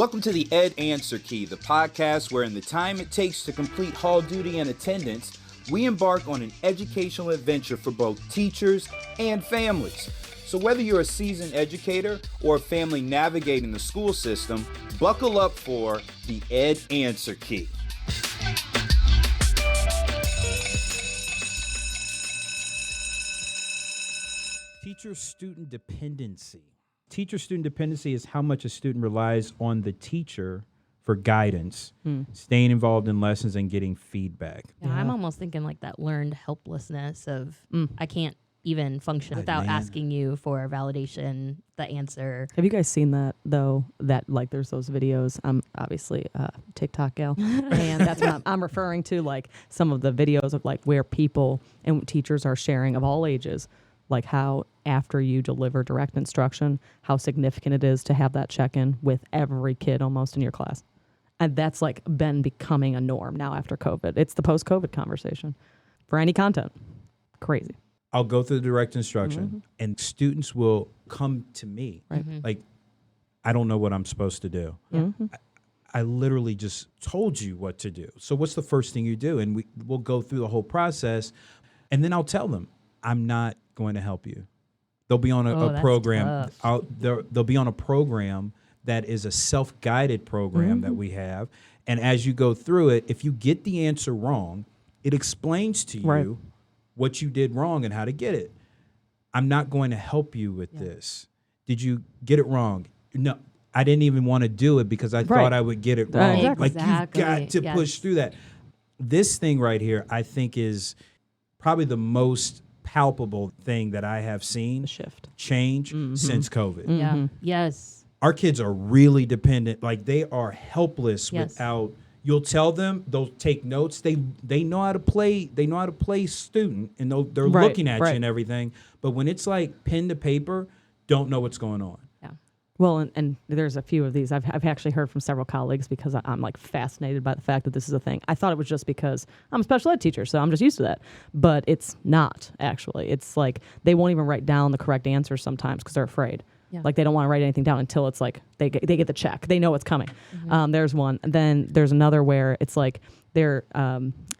Welcome to the Ed Answer Key, the podcast where in the time it takes to complete hall duty and attendance, we embark on an educational adventure for both teachers and families. So whether you're a seasoned educator or a family navigating the school system, buckle up for the Ed Answer Key. Teacher-Student Dependency. Teacher-student dependency is how much a student relies on the teacher for guidance, staying involved in lessons, and getting feedback. Yeah, I'm almost thinking like that learned helplessness of I can't even function without asking you for validation, the answer. Have you guys seen that, though, that like there's those videos? I'm obviously a TikTok gal, and that's what I'm referring to, like some of the videos of like where people and teachers are sharing of all ages, like how after you deliver direct instruction, how significant it is to have that check-in with every kid almost in your class. And that's like been becoming a norm now after COVID. It's the post-COVID conversation for any content. Crazy. I'll go through the direct instruction and students will come to me. Right. Like, I don't know what I'm supposed to do. I literally just told you what to do. So what's the first thing you do? And we'll go through the whole process. And then I'll tell them, I'm not going to help you. They'll be on a program. They'll be on a program that is a self-guided program that we have. And as you go through it, if you get the answer wrong, it explains to you what you did wrong and how to get it. I'm not going to help you with this. Did you get it wrong? No, I didn't even want to do it because I thought I would get it wrong. Exactly. Like, you've got to push through that. This thing right here, I think, is probably the most palpable thing that I have seen change since COVID. Yeah. Yes. Our kids are really dependent. Like, they are helpless without. You'll tell them, they'll take notes. They know how to play. They know how to play student, and they're looking at you and everything. But when it's like pen to paper, don't know what's going on. Yeah. Well, and there's a few of these. I've actually heard from several colleagues because I'm like fascinated by the fact that this is a thing. I thought it was just because I'm a special ed teacher, so I'm just used to that. But it's not, actually. It's like they won't even write down the correct answers sometimes because they're afraid. Yeah. Like they don't want to write anything down until it's like they get the check. They know what's coming. There's one. And then there's another where it's like they're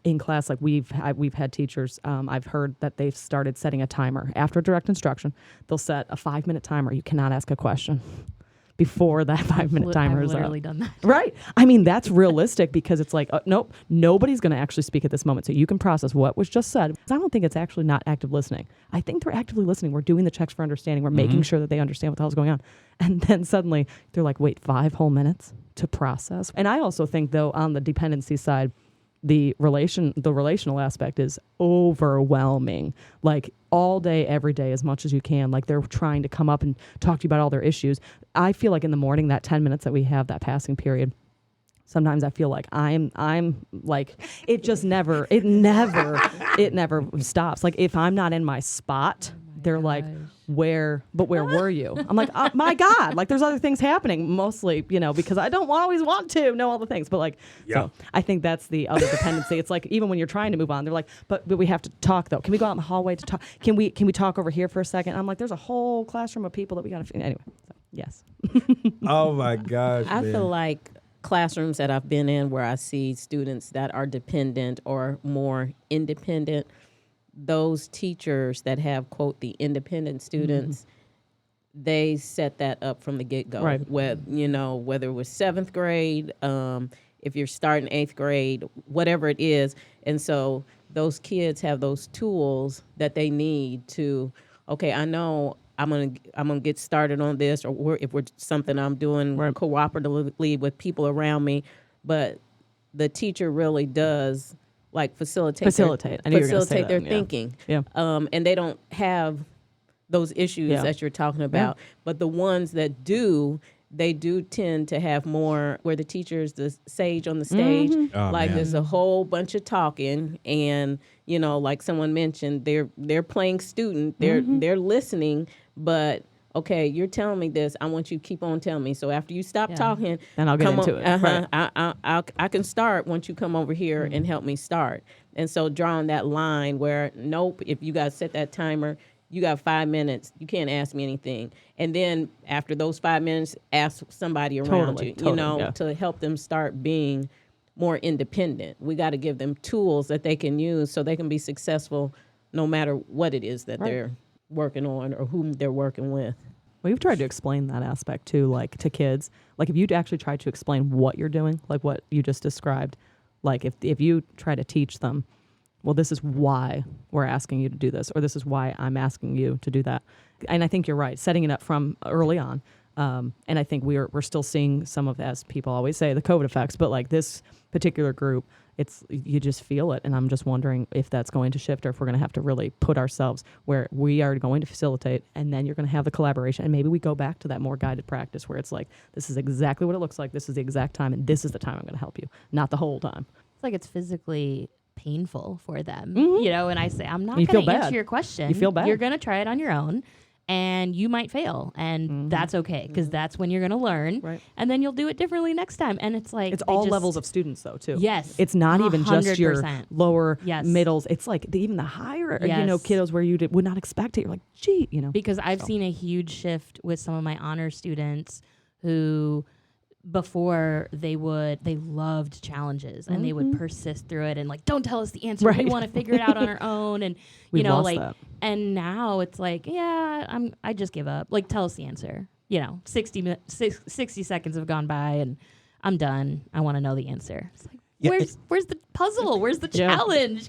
in class. Like we've had teachers. I've heard that they've started setting a timer after direct instruction. They'll set a 5-minute timer. You cannot ask a question before that 5-minute timer is up. I've literally done that. Right. I mean, that's realistic because it's like, nope, nobody's going to actually speak at this moment. So you can process what was just said. I don't think it's actually not active listening. I think they're actively listening. We're doing the checks for understanding. We're making sure that they understand what the hell's going on. And then suddenly they're like, wait, 5 whole minutes to process. And I also think, though, on the dependency side, the relational aspect is overwhelming. Like all day, every day, as much as you can. Like they're trying to come up and talk to you about all their issues. I feel like in the morning, that 10 minutes that we have, that passing period, sometimes I feel like I'm like, it just never stops. Like if I'm not in my spot, they're like, where were you? I'm like, oh, my God, like there's other things happening, mostly, because I don't always want to know all the things. But like, so I think that's the other dependency. It's like, even when you're trying to move on, they're like, but we have to talk though. Can we go out in the hallway to talk? Can we talk over here for a second? I'm like, there's a whole classroom of people that we got to, anyway, so, yes. Oh my gosh. I feel like classrooms that I've been in where I see students that are dependent or more independent, those teachers that have, quote, the independent students, they set that up from the get-go. Right. Whether it was 7th grade, if you're starting 8th grade, whatever it is. And so those kids have those tools that they need to, okay, I know I'm gonna get started on this, or if we're something I'm doing cooperatively with people around me, but the teacher really does like facilitate their thinking. Yeah. And they don't have those issues that you're talking about. But the ones that do, they do tend to have more where the teacher's the sage on the stage. There's a whole bunch of talking, and like someone mentioned, they're playing student, they're listening, but okay, you're telling me this. I want you to keep on telling me. So after you stop talking, and I'll get into it. Right. I can start once you come over here and help me start. And so drawing that line where, nope, if you guys set that timer, you got 5 minutes. You can't ask me anything. And then after those 5 minutes, ask somebody around you, Totally, to help them start being more independent. We got to give them tools that they can use so they can be successful no matter what it is that they're working on or whom they're working with. We've tried to explain that aspect too, like to kids. Like if you actually try to explain what you're doing, like what you just described, like if you try to teach them, well, this is why we're asking you to do this, or this is why I'm asking you to do that. And I think you're right, setting it up from early on. And I think we're still seeing some of, as people always say, the COVID effects, but like this particular group, you just feel it. And I'm just wondering if that's going to shift or if we're going to have to really put ourselves where we are going to facilitate, and then you're going to have the collaboration. And maybe we go back to that more guided practice where it's like, this is exactly what it looks like. This is the exact time. And this is the time I'm going to help you, not the whole time. It's like it's physically painful for them, Mm-hmm. and I say, I'm not You going feel to bad. answer your question. You feel bad. You're going to try it on your own, and you might fail, and that's okay, because that's when you're going to learn, Right. and then you'll do it differently next time. And it's like, It's all levels of students, though, too. Yes. It's not even just your 100%. lower, Yes. middles. It's like even the higher, Yes. kiddos where you would not expect it. You're like, gee, Because I've seen a huge shift with some of my honor students who before they loved challenges and they would persist through it and like, don't tell us the answer. We Right. want to figure it out on our own. And We you know, lost like, that. and now it's like, yeah, I just give up. Like, tell us the answer. 60 seconds have gone by and I'm done. I want to know the answer. It's like, Yeah, where's the puzzle? Where's the Yeah. challenge?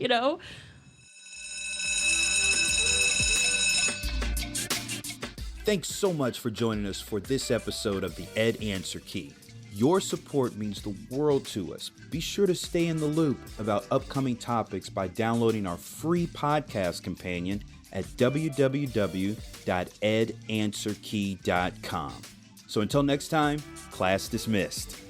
Thanks so much for joining us for this episode of the Ed Answer Key. Your support means the world to us. Be sure to stay in the loop about upcoming topics by downloading our free podcast companion at www.edanswerkey.com. So until next time, class dismissed.